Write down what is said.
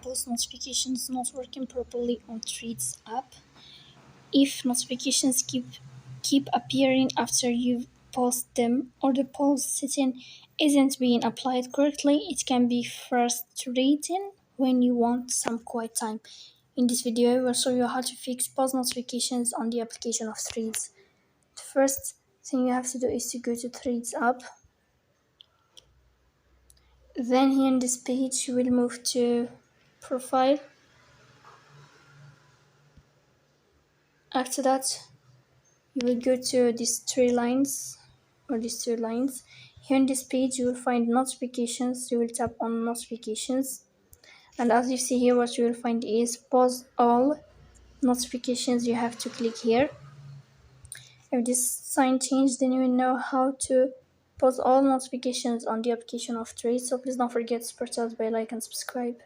post notifications not working properly on Threads app. If notifications keep appearing after you post them, or the post setting isn't being applied correctly, it can be frustrating when you want some quiet time. In this video, I will show you how to fix post notifications on the application of Threads. The first thing you have to do is to go to Threads app. Then here in this page, you will move to profile. After that, you will go to these three lines or these two lines. Here in this page, you will find notifications. You will tap on notifications. And as you see here, what you will find is pause all notifications. You have to click here. If this sign changed, then you will know how to pause all notifications on the application of Threads. So please don't forget to support us by like and subscribe.